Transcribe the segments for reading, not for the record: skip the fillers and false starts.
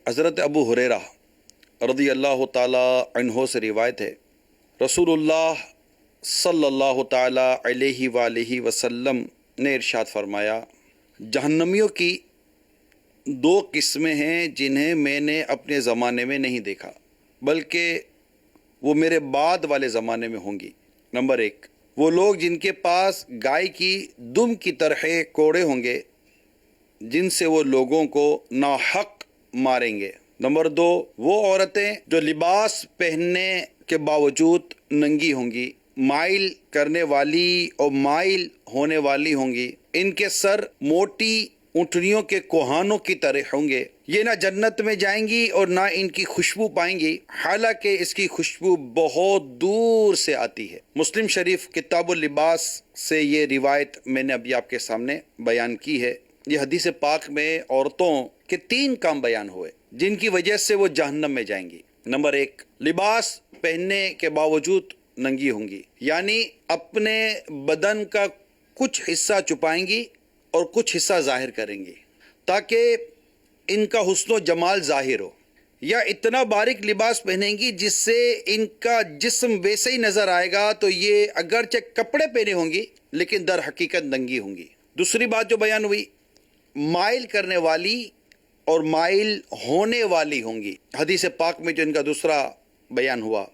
حضرت ابو ہریرہ رضی اللہ تعالی عنہ سے روایت ہے، رسول اللہ صلی اللہ تعالی علیہ وآلہ وسلم نے ارشاد فرمایا، جہنمیوں کی دو قسمیں ہیں جنہیں میں نے اپنے زمانے میں نہیں دیکھا بلکہ وہ میرے بعد والے زمانے میں ہوں گی۔ نمبر ایک، وہ لوگ جن کے پاس گائے کی دم کی طرح کوڑے ہوں گے جن سے وہ لوگوں کو ناحق ماریں گے۔ نمبر دو، وہ عورتیں جو لباس پہننے کے باوجود ننگی ہوں گی، مائل کرنے والی اور مائل ہونے والی ہوں گی، ان کے سر موٹی اونٹنیوں کے کوہانوں کی طرح ہوں گے، یہ نہ جنت میں جائیں گی اور نہ ان کی خوشبو پائیں گی، حالانکہ اس کی خوشبو بہت دور سے آتی ہے۔ مسلم شریف کتاب اللباس سے یہ روایت میں نے ابھی آپ کے سامنے بیان کی ہے۔ یہ حدیث پاک میں عورتوں کے 3 کام بیان ہوئے جن کی وجہ سے وہ جہنم میں جائیں گی۔ نمبر 1، لباس پہننے کے باوجود ننگی ہوں گی، یعنی اپنے بدن کا کچھ حصہ چھپائیں گی اور کچھ حصہ ظاہر کریں گی تاکہ ان کا حسن و جمال ظاہر ہو، یا اتنا باریک لباس پہنیں گی جس سے ان کا جسم ویسے ہی نظر آئے گا، تو یہ اگرچہ کپڑے پہنے ہوں گی لیکن در حقیقت ننگی ہوں گی۔ دوسری بات جو بیان ہوئی، مائل کرنے والی اور مائل ہونے والی ہوں گی، حدیث پاک میں جو ان کا دوسرا بیان ہوا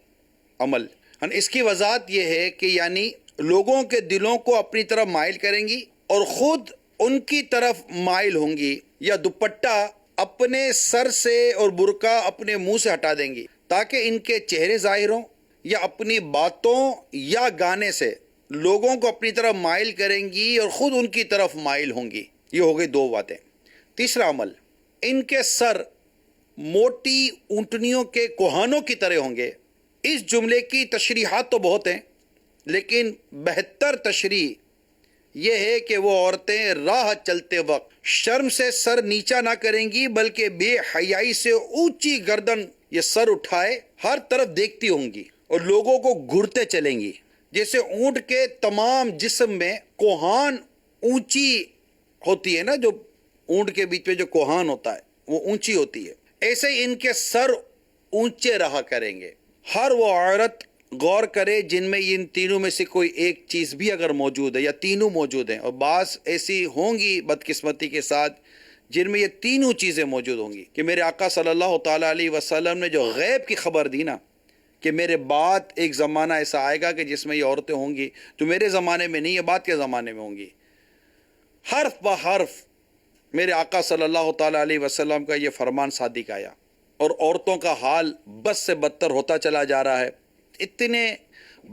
عمل، اس کی وضاحت یہ ہے کہ یعنی لوگوں کے دلوں کو اپنی طرف مائل کریں گی اور خود ان کی طرف مائل ہوں گی، یا دوپٹہ اپنے سر سے اور برقع اپنے منہ سے ہٹا دیں گی تاکہ ان کے چہرے ظاہر ہوں، یا اپنی باتوں یا گانے سے لوگوں کو اپنی طرف مائل کریں گی اور خود ان کی طرف مائل ہوں گی۔ یہ ہو گئی 2 باتیں۔ تیسرا عمل، ان کے سر موٹی اونٹنیوں کے کوہانوں کی طرح ہوں گے۔ اس جملے کی تشریحات تو بہت ہیں، لیکن بہتر تشریح یہ ہے کہ وہ عورتیں راہ چلتے وقت شرم سے سر نیچا نہ کریں گی بلکہ بے حیائی سے اونچی گردن یہ سر اٹھائے ہر طرف دیکھتی ہوں گی اور لوگوں کو گھورتے چلیں گی، جیسے اونٹ کے تمام جسم میں کوہان اونچی ہوتی ہے نا، جو اونٹ کے بیچ میں جو کوہان ہوتا ہے وہ اونچی ہوتی ہے، ایسے ہی ان کے سر اونچے رہا کریں گے۔ ہر وہ عورت غور کرے جن میں ان تینوں میں سے کوئی ایک چیز بھی اگر موجود ہے یا تینوں موجود ہیں، اور بعض ایسی ہوں گی بدقسمتی کے ساتھ جن میں یہ تینوں چیزیں موجود ہوں گی، کہ میرے آقا صلی اللہ تعالیٰ علیہ وسلم نے جو غیب کی خبر دی نا کہ میرے بعد ایک زمانہ ایسا آئے گا کہ جس میں یہ عورتیں ہوں گی جو میرے زمانے میں نہیں ہے، بعد کے زمانے میں ہوں گی، حرف بہ حرف میرے آقا صلی اللہ تعالیٰ علیہ وسلم کا یہ فرمان صادق آیا، اور عورتوں کا حال بد سے بدتر ہوتا چلا جا رہا ہے۔ اتنے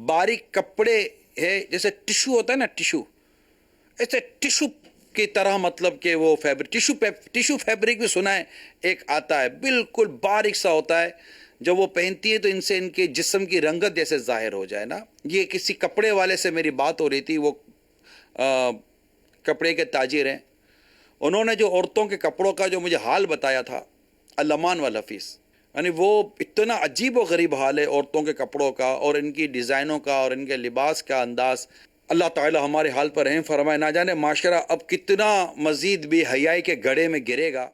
باریک کپڑے ہے، جیسے ٹشو ہوتا ہے نا، ٹشو، ایسے ٹشو کی طرح، مطلب کہ وہ فیبرک، ٹشو فیبرک بھی سنا ہے ایک آتا ہے، بالکل باریک سا ہوتا ہے، جب وہ پہنتی ہے تو ان سے ان کے جسم کی رنگت جیسے ظاہر ہو جائے نا۔ یہ کسی کپڑے والے سے میری بات ہو رہی تھی، وہ کپڑے کے تاجر ہیں، انہوں نے جو عورتوں کے کپڑوں کا جو مجھے حال بتایا تھا، الامان والحفیظ، یعنی وہ اتنا عجیب و غریب حال ہے عورتوں کے کپڑوں کا اور ان کی ڈیزائنوں کا اور ان کے لباس کا انداز۔ اللہ تعالی ہمارے حال پر رحم فرمائے، نہ جانے معاشرہ اب کتنا مزید بے حیائی کے گڑھے میں گرے گا۔